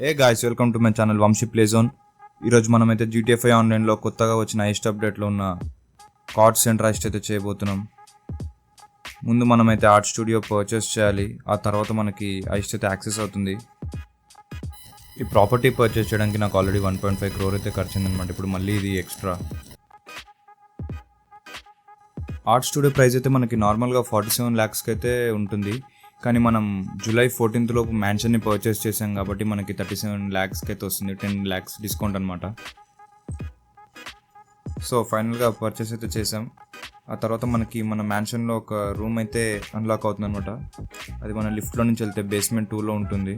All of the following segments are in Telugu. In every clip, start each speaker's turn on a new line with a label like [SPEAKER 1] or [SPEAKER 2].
[SPEAKER 1] A guys, welcome to my channel Vamshi play zone. ఈరోజు మనమైతే GTA 5 ఆన్లైన్లో కొత్తగా వచ్చిన ఐస్ట్ అప్డేట్లో ఉన్న కార్డ్స్ సెంటర్ ఐస్ట్ అయితే చేయబోతున్నాం. ముందు మనమైతే ఆర్ట్ స్టూడియో పర్చేస్ చేయాలి. ఆ తర్వాత మనకి ఐస్ట్ అయితే యాక్సెస్ అవుతుంది. ఈ ప్రాపర్టీ పర్చేస్ చేయడానికి నాకు ఆల్రెడీ 1.5 crore అయితే ఖర్చిందనమాట. ఇప్పుడు మళ్ళీ ఇది ఎక్స్ట్రా. ఆర్ట్ స్టూడియో ప్రైస్ అయితే మనకి నార్మల్గా 47 lakhs అయితే ఉంటుంది. కానీ మనం July 14th లోపు మ్యాన్షన్ని పర్చేస్ చేసాం కాబట్టి మనకి 37 lakhs అయితే వస్తుంది. 10 lakhs డిస్కౌంట్ అనమాట. సో ఫైనల్గా పర్చేస్ అయితే చేసాం. ఆ తర్వాత మనకి మన మ్యాన్షన్లో ఒక రూమ్ అయితే అన్లాక్ అవుతుంది అనమాట. అది మన లిఫ్ట్లో నుంచి వెళ్తే బేస్మెంట్ 2లో ఉంటుంది.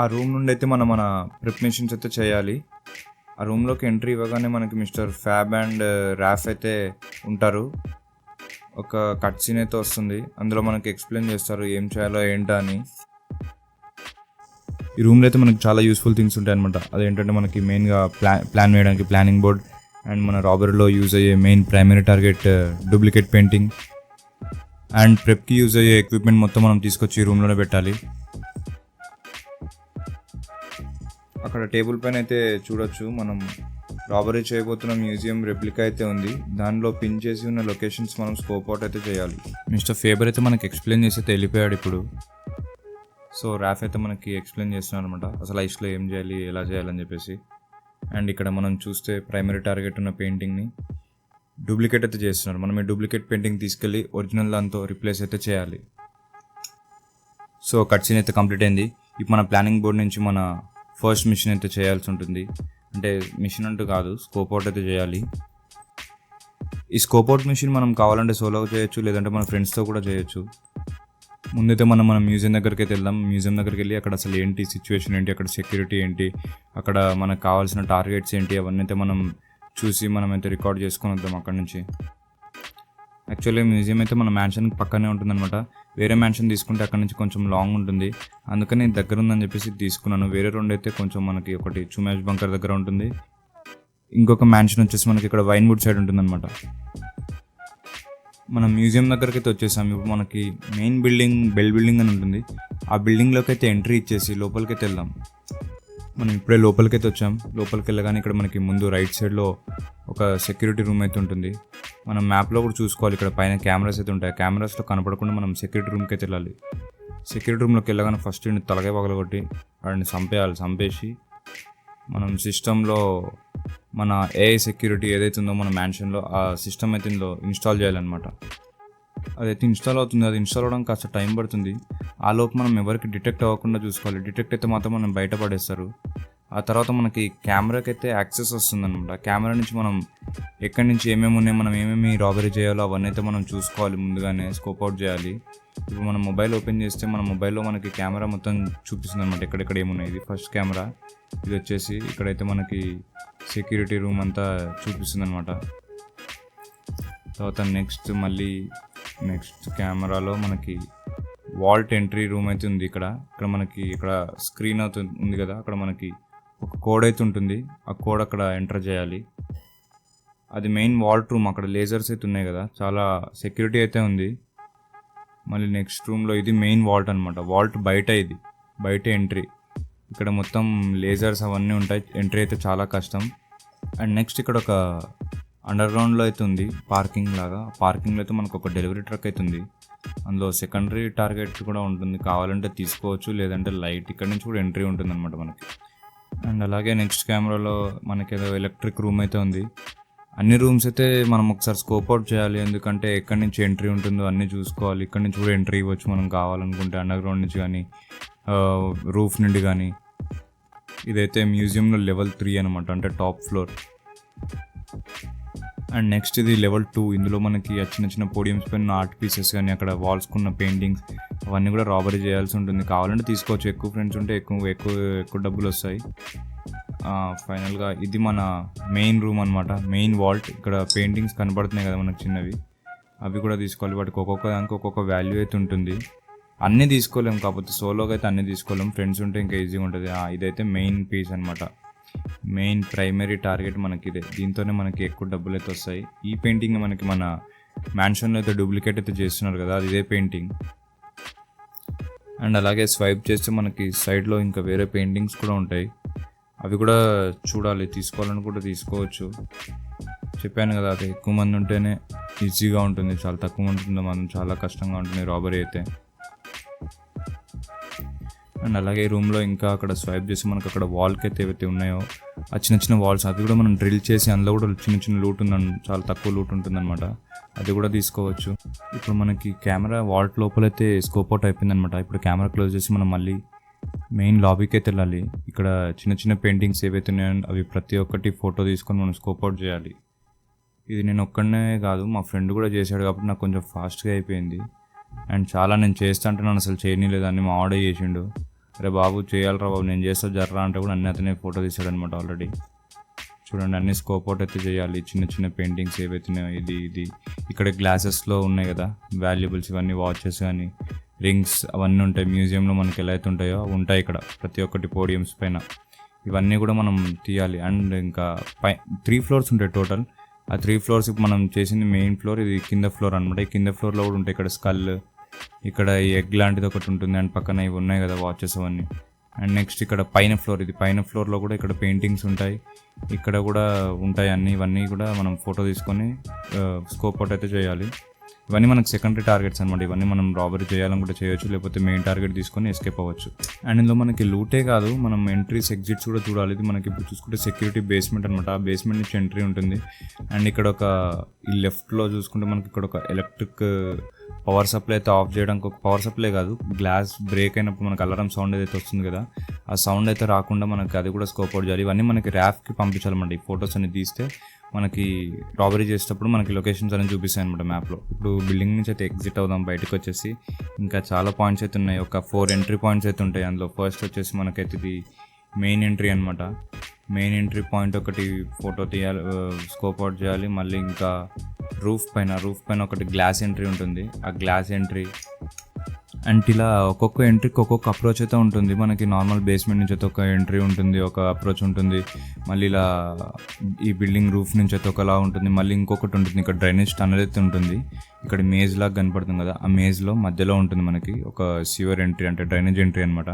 [SPEAKER 1] ఆ రూమ్ నుండి అయితే మన ప్రిపరేషన్స్ అయితే చేయాలి. ఆ రూమ్లోకి ఎంట్రీ ఇవ్వగానే మనకి మిస్టర్ ఫ్యాబ్ అండ్ ర్యాఫ్ అయితే ఉంటారు. ఒక కట్ సీన్ అయితే వస్తుంది. అందులో మనకి ఎక్స్ప్లెయిన్ చేస్తారు ఏం చేయాలో ఏంటా అని. ఈ రూమ్లో అయితే మనకి చాలా యూస్ఫుల్ థింగ్స్ ఉంటాయి అనమాట. అదేంటంటే మనకి మెయిన్గా ప్లాన్ వేయడానికి ప్లానింగ్ బోర్డ్, అండ్ మన రాబరీలో యూజ్ అయ్యే main primary target duplicate painting, and ప్రెప్కి యూజ్ అయ్యే ఎక్విప్మెంట్ మొత్తం మనం తీసుకొచ్చి ఈ రూమ్లోనే పెట్టాలి. అక్కడ టేబుల్ పైన అయితే చూడొచ్చు, మనం రాబరీ చేయబోతున్న మ్యూజియం రెప్లికా అయితే ఉంది. దానిలో పిన్ చేసి ఉన్న లొకేషన్స్ మనం స్కోప్ అవుట్ అయితే చేయాలి. మిస్టర్ ఫేబర్ అయితే మనకి ఎక్స్ప్లెయిన్ చేసి అయితే వెళ్ళిపోయాడు ఇప్పుడు. సో ర్యాఫ్ అయితే మనకి ఎక్స్ప్లెయిన్ చేస్తున్నాడు అనమాట, అసలు ఐస్లో ఏం చేయాలి, ఎలా చేయాలని చెప్పేసి. అండ్ ఇక్కడ మనం చూస్తే ప్రైమరీ టార్గెట్ ఉన్న పెయింటింగ్ని డూప్లికేట్ అయితే చేస్తున్నారు. మనం ఈ డూప్లికేట్ పెయింటింగ్ తీసుకెళ్ళి ఒరిజినల్ దాంతో రిప్లేస్ అయితే చేయాలి. సో కట్ సీన్ అయితే కంప్లీట్ అయింది. ఇప్పుడు మన ప్లానింగ్ బోర్డ్ నుంచి మన ఫస్ట్ మిషన్ అయితే చేయాల్సి ఉంటుంది. అంటే మిషన్ అంటూ కాదు, స్కోప్ అవుట్ అయితే చేయాలి. ఈ స్కోప్ అవుట్ మిషన్ మనం కావాలంటే సోలోగా చేయొచ్చు, లేదంటే మన ఫ్రెండ్స్తో కూడా చేయొచ్చు. ముందైతే మనం మ్యూజియం దగ్గరికి అయితే వెళ్దాం. మ్యూజియం దగ్గరికి వెళ్ళి అక్కడ అసలు ఏంటి సిచ్యువేషన్ ఏంటి, అక్కడ సెక్యూరిటీ ఏంటి, అక్కడ మనకు కావాల్సిన టార్గెట్స్ ఏంటి, అవన్నీ అయితే మనం చూసి మనమైతే రికార్డ్ చేసుకొని వద్దాం అక్కడ నుంచి. యాక్చువల్లీ మ్యూజియం అయితే మన మ్యాన్షన్కి పక్కనే ఉంటుందన్నమాట. వేరే మ్యాన్షన్ తీసుకుంటే అక్కడ నుంచి కొంచెం లాంగ్ ఉంటుంది, అందుకని దగ్గర ఉందని చెప్పేసి తీసుకున్నాను. వేరే రెండు అయితే కొంచెం మనకి ఒకటి చుమాష్ బంకర్ దగ్గర ఉంటుంది, ఇంకొక మ్యాన్షన్ వచ్చేసి మనకి ఇక్కడ వైన్వుడ్ సైడ్ ఉంటుందన్నమాట. మనం మ్యూజియం దగ్గరికి అయితే వచ్చేసాం. ఇప్పుడు మనకి మెయిన్ బిల్డింగ్ బెల్ బిల్డింగ్ అని ఉంటుంది. ఆ బిల్డింగ్లోకి అయితే ఎంట్రీ ఇచ్చేసి లోపలికైతే వెళ్దాం. మనం ఇప్పుడే లోపలికైతే వచ్చాం. లోపలికి వెళ్ళగానే ఇక్కడ మనకి ముందు రైట్ సైడ్లో ఒక సెక్యూరిటీ రూమ్ అయితే ఉంటుంది. మనం మ్యాప్లో కూడా చూసుకోవాలి, ఇక్కడ పైన కెమెరాస్ అయితే ఉంటాయి. కెమెరాస్లో కనపడకుండా మనం సెక్యూరిటీ రూమ్కి అయితే వెళ్ళాలి. సెక్యూరిటీ రూమ్లోకి వెళ్ళగానే ఫస్ట్ తలకాయ పగలగొట్టి వాడిని చంపేసి మనం సిస్టంలో మన ఏఐ సెక్యూరిటీ ఏదైతే ఉందో మన మ్యాన్షన్లో ఆ సిస్టమ్ అయితే ఇందులో ఇన్స్టాల్ చేయాలన్నమాట. అదైతే ఇన్స్టాల్ అవుతుంది. అది ఇన్స్టాల్ అవ్వడానికి కాస్త టైం పడుతుంది. ఆ లోపు మనం ఎవరికి డిటెక్ట్ అవ్వకుండా చూసుకోవాలి. డిటెక్ట్ అయితే మాత్రం మనం బయటపడేస్తారు. ఆ తర్వాత మనకి కెమెరాకి అయితే యాక్సెస్ వస్తుందన్నమాట. కెమెరా నుంచి మనం ఎక్కడి నుంచి ఏమేమి ఉన్నాయి, మనం ఏమేమి రాబరీ చేయాలో అవన్నీ అయితే మనం చూసుకోవాలి, ముందుగానే స్కోప్ అవుట్ చేయాలి. ఇప్పుడు మనం మొబైల్ ఓపెన్ చేస్తే మన మొబైల్లో మనకి కెమెరా మొత్తం చూపిస్తుంది అనమాట, ఎక్కడెక్కడ ఏమున్నాయి. ఇది ఫస్ట్ కెమెరా. ఇది వచ్చేసి ఇక్కడైతే మనకి సెక్యూరిటీ రూమ్ అంతా చూపిస్తుంది అనమాట. తర్వాత నెక్స్ట్ కెమెరాలో మనకి వాల్ట్ ఎంట్రీ రూమ్ అయితే ఉంది. ఇక్కడ మనకి ఇక్కడ స్క్రీన్ అవుతుంది ఉంది కదా, అక్కడ మనకి ఒక కోడ్ అయితే ఉంటుంది. ఆ కోడ్ అక్కడ ఎంటర్ చేయాలి. అది మెయిన్ వాల్ట్ రూమ్. అక్కడ లేజర్స్ అయితే ఉన్నాయి కదా, చాలా సెక్యూరిటీ అయితే ఉంది. మళ్ళీ నెక్స్ట్ రూమ్లో ఇది మెయిన్ వాల్ట్ అనమాట. వాల్ట్ బయట ఎంట్రీ. ఇక్కడ మొత్తం లేజర్స్ అవన్నీ ఉంటాయి. ఎంట్రీ అయితే చాలా కష్టం. అండ్ నెక్స్ట్ ఇక్కడ ఒక అండర్ గ్రౌండ్లో అయితే ఉంది పార్కింగ్ లాగా. పార్కింగ్లో అయితే మనకు ఒక డెలివరీ ట్రక్ అయితే ఉంది. అందులో సెకండరీ టార్గెట్ కూడా ఉంటుంది, కావాలంటే తీసుకోవచ్చు, లేదంటే లైట్ ఇక్కడ నుంచి కూడా ఎంట్రీ ఉంటుంది అనమాట మనకి. అండ్ అలాగే నెక్స్ట్ కెమెరాలో మనకి ఏదో ఎలక్ట్రిక్ రూమ్ అయితే ఉంది. అన్ని రూమ్స్ అయితే మనం ఒకసారి స్కోప్ అవుట్ చేయాలి, ఎందుకంటే ఎక్కడి నుంచి ఎంట్రీ ఉంటుందో అన్నీ చూసుకోవాలి. ఇక్కడ నుంచి కూడా ఎంట్రీ ఇవ్వచ్చు మనం కావాలనుకుంటే, అండర్ గ్రౌండ్ నుంచి కానీ రూఫ్ నుండి కానీ. ఇదైతే మ్యూజియంలో లెవెల్ 3 అనమాట, అంటే టాప్ ఫ్లోర్. అండ్ నెక్స్ట్ ఇది లెవెల్ 2. ఇందులో మనకి చిన్న పోడియంస్ పైన ఆర్ట్ పీసెస్ కానీ అక్కడ వాల్స్కున్న పెయింటింగ్స్ అవన్నీ కూడా రాబరీ చేయాల్సి ఉంటుంది. కావాలంటే తీసుకోవచ్చు, ఎక్కువ ఫ్రెండ్స్ ఉంటే ఎక్కువ డబ్బులు వస్తాయి. ఫైనల్గా ఇది మన మెయిన్ రూమ్ అనమాట, మెయిన్ వాల్ట్. ఇక్కడ పెయింటింగ్స్ కనబడుతున్నాయి కదా మనకు చిన్నవి, అవి కూడా తీసుకోవాలి. వాటికి ఒక్కొక్క దానికి ఒక్కొక్క వాల్యూ అయితే ఉంటుంది. అన్నీ తీసుకోలేము, కాకపోతే సోలోగా అయితే అన్నీ తీసుకోలేము, ఫ్రెండ్స్ ఉంటే ఇంకా ఈజీగా ఉంటుంది. ఇదైతే మెయిన్ పీస్ అనమాట, మెయిన్ ప్రైమరీ టార్గెట్ మనకి ఇదే. దీంతోనే మనకి ఎక్కువ డబ్బులు అయితే వస్తాయి. ఈ పెయింటింగ్ మనకి మన మ్యాన్షన్లో అయితే డూప్లికేట్ అయితే చేస్తున్నారు కదా, అది ఇదే పెయింటింగ్. అండ్ అలాగే స్వైప్ చేస్తే మనకి సైడ్లో ఇంకా వేరే పెయింటింగ్స్ కూడా ఉంటాయి, అవి కూడా చూడాలి, తీసుకోవాలని కూడా తీసుకోవచ్చు. చెప్పాను కదా, అది ఎక్కువ మంది ఉంటేనే ఈజీగా ఉంటుంది, చాలా తక్కువ మంది ఉంటే మనం చాలా కష్టంగా ఉంటుంది రాబరీ అయితే. అండ్ అలాగే ఈ రూమ్లో ఇంకా అక్కడ స్వైప్ చేసి మనకు అక్కడ వాల్కి అయితే ఏవైతే ఉన్నాయో ఆ చిన్న చిన్న వాల్స్, అవి కూడా మనం డ్రిల్ చేసి అందులో కూడా చిన్న చిన్న లూట్ ఉందని, చాలా తక్కువ లూట్ ఉంటుందన్నమాట, అది కూడా తీసుకోవచ్చు. ఇప్పుడు మనకి కెమెరా వాల్ట్ లోపలైతే స్కోప్ అవుట్ అయిపోయిందనమాట. ఇప్పుడు కెమెరా క్లోజ్ చేసి మనం మళ్ళీ మెయిన్ లాబీకి అయితే వెళ్ళాలి. ఇక్కడ చిన్న చిన్న పెయింటింగ్స్ ఏవైతే ఉన్నాయో అవి ప్రతి ఒక్కటి ఫోటో తీసుకొని మనం స్కోప్ అవుట్ చేయాలి. ఇది నేను ఒక్కడనే కాదు, మా ఫ్రెండ్ కూడా చేశాడు కాబట్టి నాకు కొంచెం ఫాస్ట్గా అయిపోయింది. అండ్ చాలా నేను చేస్తా అంటే నన్ను అసలు చేయనీలేదు, అన్ని మా ఆర్డర్ చేసిండు. అరే బాబు చేయాలరా బాబు, నేను చేస్తా జర్రా అంటే కూడా అన్నీ అతనే ఫోటో తీసాడు అనమాట. ఆల్రెడీ చూడండి, అన్ని స్కోప్ అవుట్ అయితే చేయాలి. చిన్న చిన్న పెయింటింగ్స్ ఏవైతున్నాయో ఇది ఇక్కడ గ్లాసెస్లో ఉన్నాయి కదా వాల్యుబుల్స్, ఇవన్నీ వాచెస్ కానీ రింగ్స్ అవన్నీ ఉంటాయి. మ్యూజియంలో మనకి ఎలా అయితే ఉంటాయో అవి ఉంటాయి ఇక్కడ ప్రతి ఒక్కటి పోడియంస్ పైన, ఇవన్నీ కూడా మనం తీయాలి. అండ్ ఇంకా 3 floors ఉంటాయి టోటల్. ఆ 3 floors మనం చేసింది మెయిన్ ఫ్లోర్, ఇది కింద ఫ్లోర్ అనమాట. ఈ కింద ఫ్లోర్లో కూడా ఉంటాయి ఇక్కడ స్కల్, ఇక్కడ ఈ ఎగ్ లాంటిది ఒకటి ఉంటుంది, అండ్ పక్కన ఇవి ఉన్నాయి కదా వాచెస్ అవన్నీ. అండ్ నెక్స్ట్ ఇక్కడ పైన ఫ్లోర్, ఇది పైన ఫ్లోర్లో కూడా ఇక్కడ పెయింటింగ్స్ ఉంటాయి, ఇక్కడ కూడా ఉంటాయి అన్నీ. ఇవన్నీ కూడా మనం ఫోటో తీసుకొని స్కోప్ అవుట్ అయితే చేయాలి. ఇవన్నీ మనకు సెకండరీ టార్గెట్స్ అనమాట. ఇవన్నీ మనం రాబరీ చేయాలని కూడా చేయొచ్చు, లేకపోతే మెయిన్ టార్గెట్ తీసుకొని ఎస్కేప్ అవ్వచ్చు. అండ్ ఇందులో మనకి లూటే కాదు, మనం ఎంట్రీస్ ఎగ్జిట్స్ కూడా చూడాలి. ఇది మనకి ఇప్పుడు చూసుకుంటే సెక్యూరిటీ బేస్మెంట్ అనమాట. ఆ బేస్మెంట్ నుంచి ఎంట్రీ ఉంటుంది. అండ్ ఇక్కడ ఈ లెఫ్ట్లో చూసుకుంటే మనకి ఇక్కడ ఒక ఎలక్ట్రిక్ పవర్ సప్లై అయితే ఆఫ్ చేయడానికి, ఒక పవర్ సప్లై కాదు, గ్లాస్ బ్రేక్ అయినప్పుడు మనకు అలారం సౌండ్ ఏదైతే వస్తుంది కదా, ఆ సౌండ్ అయితే రాకుండా మనకి అది కూడా స్కోప్ అవుట్ చేయాలి. ఇవన్నీ మనకి ర్యాఫ్కి పంపించాలన్నమాట. ఈ ఫొటోస్ అన్ని తీస్తే మనకి రాబరీ చేసేటప్పుడు మనకి లొకేషన్స్ అనేది చూపిస్తాయి అనమాట మ్యాప్లో. ఇప్పుడు బిల్డింగ్ నుంచి అయితే ఎగ్జిట్ అవుదాం, బయటకు వచ్చేసి ఇంకా చాలా పాయింట్స్ అయితే ఉన్నాయి, ఒక 4 ఎంట్రీ పాయింట్స్ అయితే ఉంటాయి. అందులో ఫస్ట్ వచ్చేసి మనకైతే ఇది మెయిన్ ఎంట్రీ అనమాట. మెయిన్ ఎంట్రీ పాయింట్ ఒకటి ఫోటో తీయాలి, స్కోప్ అవుట్ చేయాలి. మళ్ళీ ఇంకా రూఫ్ పైన ఒకటి గ్లాస్ ఎంట్రీ ఉంటుంది, ఆ గ్లాస్ ఎంట్రీ. అండ్ ఇలా ఒక్కొక్క ఎంట్రీకి ఒక్కొక్క అప్రోచ్ అయితే ఉంటుంది. మనకి నార్మల్ బేస్మెంట్ నుంచి అయితే ఒక ఎంట్రీ ఉంటుంది, ఒక అప్రోచ్ ఉంటుంది. మళ్ళీ ఇలా ఈ బిల్డింగ్ రూఫ్ నుంచి అయితే ఒకలా ఉంటుంది, మళ్ళీ ఇంకొకటి ఉంటుంది. ఇక్కడ డ్రైనేజ్ టనల్ అయితే ఉంటుంది, ఇక్కడ మేజ్ లాగా కనపడుతుంది కదా, ఆ మేజ్లో మధ్యలో ఉంటుంది మనకి ఒక సివర్ ఎంట్రీ, అంటే డ్రైనేజ్ ఎంట్రీ అనమాట.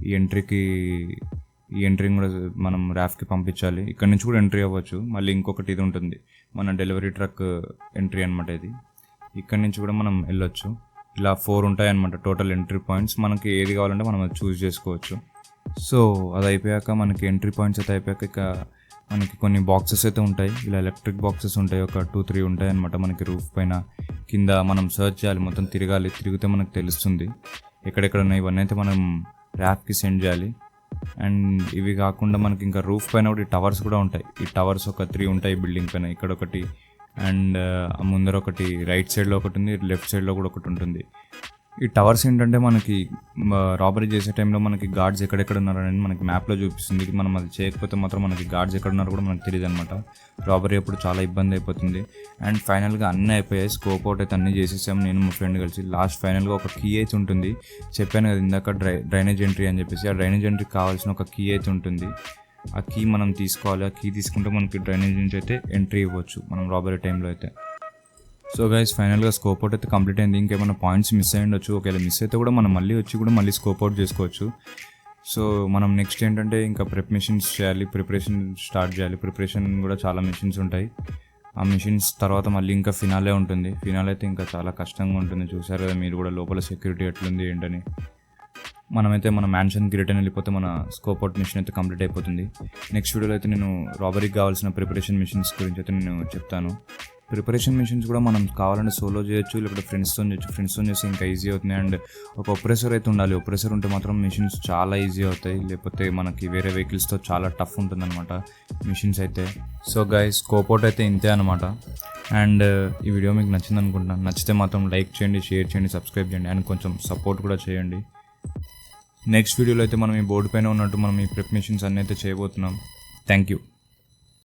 [SPEAKER 1] ఈ ఎంట్రీని కూడా మనం ర్యాఫ్కి పంపించాలి. ఇక్కడ నుంచి కూడా ఎంట్రీ అవ్వచ్చు. మళ్ళీ ఇంకొకటి ఇది ఉంటుంది, మన డెలివరీ ట్రక్ ఎంట్రీ అనమాట. ఇది ఇక్కడ నుంచి కూడా మనం వెళ్ళొచ్చు. ఇలా 4 ఉంటాయి అనమాట టోటల్ ఎంట్రీ పాయింట్స్. మనకి ఏది కావాలంటే మనం అది చూస్ చేసుకోవచ్చు. సో అది అయిపోయాక మనకి ఎంట్రీ పాయింట్స్ అయితే అయిపోయాక ఇక మనకి కొన్ని బాక్సెస్ అయితే ఉంటాయి, ఇలా ఎలక్ట్రిక్ బాక్సెస్ ఉంటాయి, ఒక 2-3 ఉంటాయి అనమాట. మనకి రూఫ్ పైన కింద మనం సర్చ్ చేయాలి, మొత్తం తిరిగితే మనకు తెలుస్తుంది ఎక్కడెక్కడ ఉన్నాయి. ఇవన్నీ అయితే మనం ర్యాప్కి సెండ్ చేయాలి. అండ్ ఇవి కాకుండా మనకి ఇంకా రూఫ్ పైన కూడా ఈ టవర్స్ కూడా ఉంటాయి. ఈ టవర్స్ ఒక 3 ఉంటాయి బిల్డింగ్ పైన, ఇక్కడ ఒకటి, అండ్ ముందర ఒకటి, రైట్ సైడ్లో ఒకటి ఉంది, లెఫ్ట్ సైడ్లో కూడా ఒకటి ఉంటుంది. ఈ టవర్స్ ఏంటంటే మనకి రాబరీ చేసే టైంలో మనకి గార్డ్స్ ఎక్కడెక్కడ ఉన్నారని మనకి మ్యాప్లో చూపిస్తుంది. మనం అది చేయకపోతే మాత్రం మనకి గార్డ్స్ ఎక్కడ ఉన్నారో కూడా మనకు తెలియదు అనమాట. రాబరీ అప్పుడు చాలా ఇబ్బంది అయిపోతుంది. అండ్ ఫైనల్గా అన్నీ అయిపోయాయి, స్కోప్ అవుట్ అయితే అన్నీ చేసేసాం నేను మా ఫ్రెండ్ కలిసి. లాస్ట్ ఫైనల్గా ఒక కీ అయితే ఉంటుంది, చెప్పాను కదా ఇందాక డ్రైనేజ్ ఎంట్రీ అని చెప్పేసి. ఆ డ్రైనేజ్ ఎంట్రీకి కావాల్సిన ఒక కీ అయితే ఉంటుంది, ఆ కీ మనం తీసుకోవాలి. ఆ కీ తీసుకుంటే మనకి డ్రైనేజ్ నుంచి అయితే ఎంట్రీ ఇవ్వచ్చు మనం రాబరీ టైంలో అయితే. సో గైస్ ఫైనల్గా స్కోప్ అవుట్ అయితే కంప్లీట్ అయింది. ఇంకేమైనా పాయింట్స్ మిస్ అయ్యి ఉండొచ్చు, ఒకవేళ మిస్ అయితే కూడా మనం మళ్ళీ వచ్చి కూడా మళ్ళీ స్కోప్ అవుట్ చేసుకోవచ్చు. సో మనం నెక్స్ట్ ఏంటంటే ఇంకా ప్రిపరేషన్స్ చేయాలి, ప్రిపరేషన్ స్టార్ట్ చేయాలి. ప్రిపరేషన్ కూడా చాలా మిషన్స్ ఉంటాయి, ఆ మిషన్స్ తర్వాత మళ్ళీ ఇంకా ఫినాలే ఉంటుంది. ఫినాలే అయితే ఇంకా చాలా కష్టంగా ఉంటుంది. చూసారు కదా మీరు కూడా లోపల సెక్యూరిటీ ఎట్లుంది ఏంటని. మనమైతే మన మ్యాన్షన్కి రిటర్న్ వెళ్ళిపోతే మన స్కోప్ అవుట్ మిషన్ అయితే కంప్లీట్ అయిపోతుంది. నెక్స్ట్ వీడియోలో అయితే నేను రాబరీకి కావాల్సిన ప్రిపరేషన్ మిషన్స్ గురించి అయితే నేను చెప్తాను. ప్రిపరేషన్ మిషన్స్ కూడా మనం కావాలంటే సోలో చేయొచ్చు, లేకపోతే ఫ్రెండ్స్తో చేయొచ్చు. ఫ్రెండ్స్తో చేస్తే ఇంకా ఈజీ అవుతుంది. అండ్ ఒక ఒప్రెసర్ అయితే ఉండాలి, ఒప్రెసర్ ఉంటే మాత్రం మిషన్స్ చాలా ఈజీ అవుతాయి, లేకపోతే మనకి వేరే వెహికల్స్తో చాలా టఫ్ ఉంటుందన్నమాట మిషన్స్ అయితే. సో గైస్ స్కోప్ అవుట్ అయితే ఇంతే అనమాట. అండ్ ఈ వీడియో మీకు నచ్చింది అనుకుంటున్నాను. నచ్చితే మాత్రం లైక్ చేయండి, షేర్ చేయండి, సబ్స్క్రైబ్ చేయండి, అండ్ కొంచెం సపోర్ట్ కూడా చేయండి. నెక్స్ట్ వీడియోలో అయితే మనం ఈ బోర్డు పైన ఉన్నట్టు మనం ఈ ప్రిప్ మిషన్స్ అన్నీ అయితే చేయబోతున్నాం. Thank you.